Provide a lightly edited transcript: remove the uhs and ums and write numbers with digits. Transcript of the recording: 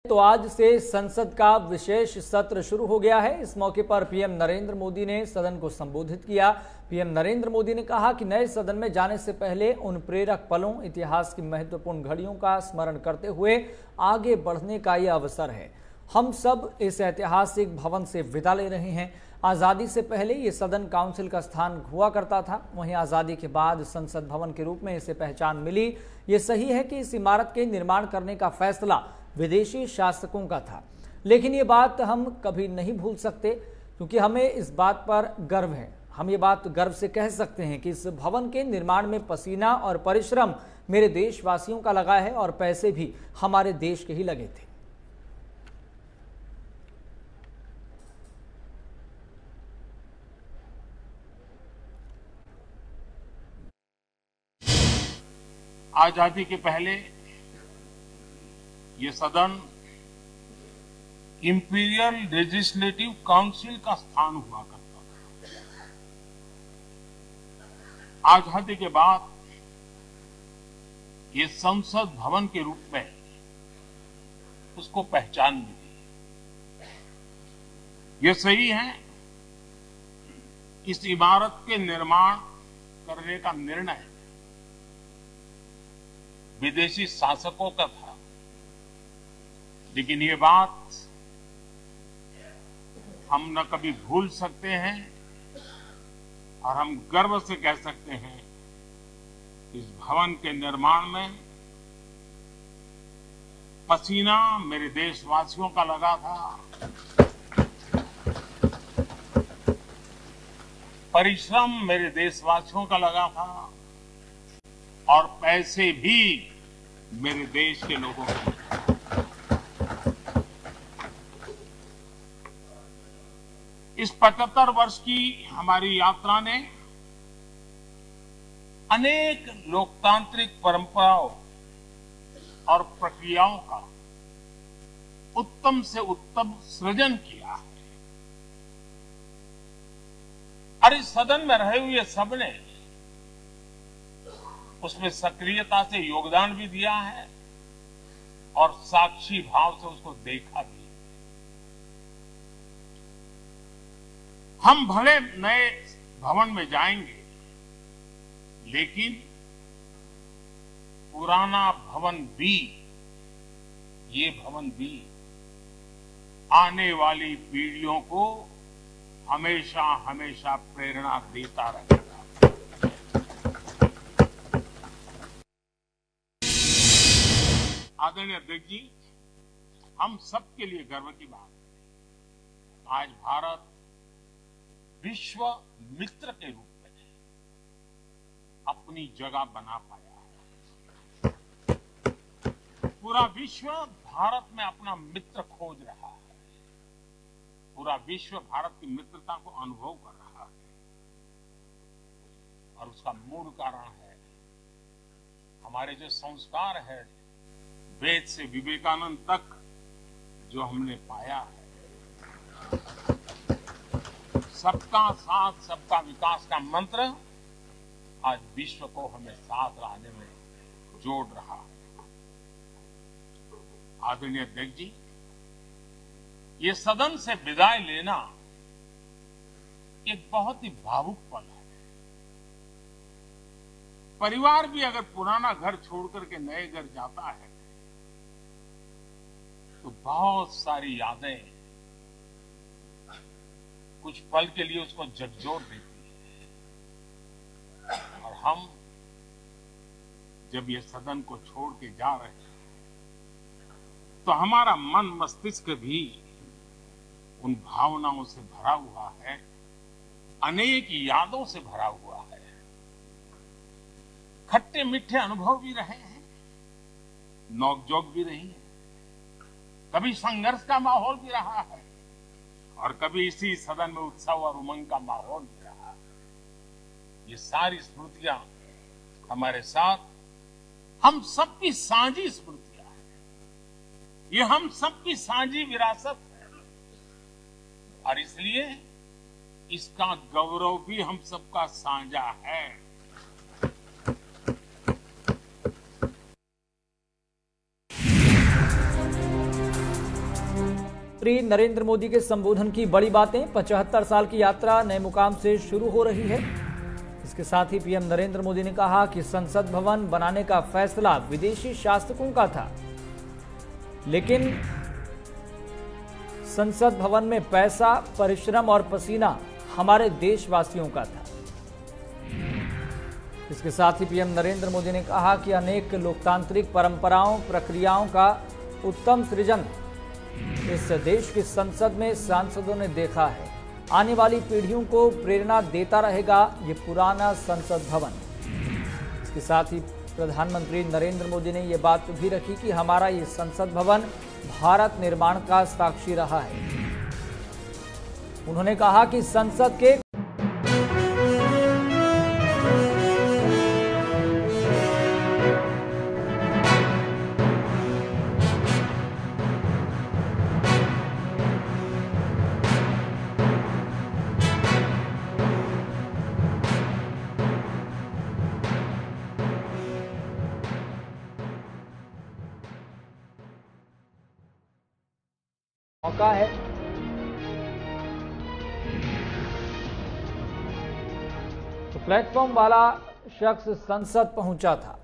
तो आज से संसद का विशेष सत्र शुरू हो गया है। इस मौके पर पीएम नरेंद्र मोदी ने सदन को संबोधित किया। पीएम नरेंद्र मोदी ने कहा कि नए सदन में जाने से पहले उन प्रेरक पलों, इतिहास की महत्वपूर्ण घड़ियों का स्मरण करते हुए आगे बढ़ने का यह अवसर है। हम सब इस ऐतिहासिक भवन से विदा ले रहे हैं। आज़ादी से पहले ये सदन काउंसिल का स्थान हुआ करता था, वहीं आज़ादी के बाद संसद भवन के रूप में इसे पहचान मिली। ये सही है कि इस इमारत के निर्माण करने का फैसला विदेशी शासकों का था, लेकिन ये बात हम कभी नहीं भूल सकते, क्योंकि हमें इस बात पर गर्व है। हम ये बात गर्व से कह सकते हैं कि इस भवन के निर्माण में पसीना और परिश्रम मेरे देशवासियों का लगा है और पैसे भी हमारे देश के ही लगे थे। आजादी के पहले ये सदन इंपीरियल लेजिस्लेटिव काउंसिल का स्थान हुआ करता था। आजादी के बाद ये संसद भवन के रूप में उसको पहचान मिली। ये सही है, इस इमारत के निर्माण करने का निर्णय विदेशी शासकों का था, लेकिन ये बात हम न कभी भूल सकते हैं और हम गर्व से कह सकते हैं, इस भवन के निर्माण में पसीना मेरे देशवासियों का लगा था, परिश्रम मेरे देशवासियों का लगा था और पैसे भी मेरे देश के लोगों के। इस 75 वर्ष की हमारी यात्रा ने अनेक लोकतांत्रिक परंपराओं और प्रक्रियाओं का उत्तम से उत्तम सृजन किया है और इस सदन में रहे हुए सबने उसमें सक्रियता से योगदान भी दिया है और साक्षी भाव से उसको देखा भी। हम भले नए भवन में जाएंगे, लेकिन पुराना भवन भी, ये भवन भी आने वाली पीढ़ियों को हमेशा हमेशा प्रेरणा देता रहेगा। आदरणीय अध्यक्ष जी, हम सबके लिए गर्व की बात है, आज भारत विश्व मित्र के रूप में अपनी जगह बना पाया है। पूरा विश्व भारत में अपना मित्र खोज रहा है, पूरा विश्व भारत की मित्रता को अनुभव कर रहा है और उसका मूल कारण है हमारे जो संस्कार है, वेद से विवेकानंद तक जो हमने पाया है। सबका साथ सबका विकास का मंत्र आज विश्व को हमें साथ लाने में जोड़ रहा है। आदरणीय अध्यक्ष जी, ये सदन से विदाई लेना एक बहुत ही भावुक पल है। परिवार भी अगर पुराना घर छोड़कर के नए घर जाता है तो बहुत सारी यादें कुछ पल के लिए उसको झकझोर देती है और हम जब ये सदन को छोड़ के जा रहे हैं तो हमारा मन मस्तिष्क भी उन भावनाओं से भरा हुआ है, अनेक यादों से भरा हुआ है। खट्टे मीठे अनुभव भी रहे हैं, नोकझोंक भी रही है, कभी संघर्ष का माहौल भी रहा है और कभी इसी सदन में उत्सव और उमंग का माहौल भी रहा है। ये सारी स्मृतियां हमारे साथ हम सबकी साझी स्मृतियां हैं, ये हम सबकी साझी विरासत है और इसलिए इसका गौरव भी हम सबका साझा है। प्रधानमंत्री नरेंद्र मोदी के संबोधन की बड़ी बातें। 75 साल की यात्रा नए मुकाम से शुरू हो रही है। इसके साथ ही पीएम नरेंद्र मोदी ने कहा कि संसद भवन बनाने का फैसला विदेशी शासकों का था, लेकिन संसद भवन में पैसा, परिश्रम और पसीना हमारे देशवासियों का था। इसके साथ ही पीएम नरेंद्र मोदी ने कहा कि अनेक लोकतांत्रिक परंपराओं, प्रक्रियाओं का उत्तम सृजन इस देश की संसद में सांसदों ने देखा है। आने वाली पीढ़ियों को प्रेरणा देता रहेगा ये पुराना संसद भवन। इसके साथ ही प्रधानमंत्री नरेंद्र मोदी ने ये बात भी रखी कि हमारा ये संसद भवन भारत निर्माण का साक्षी रहा है। उन्होंने कहा कि संसद के मौका है। तो प्लेटफॉर्म वाला शख्स संसद पहुंचा था।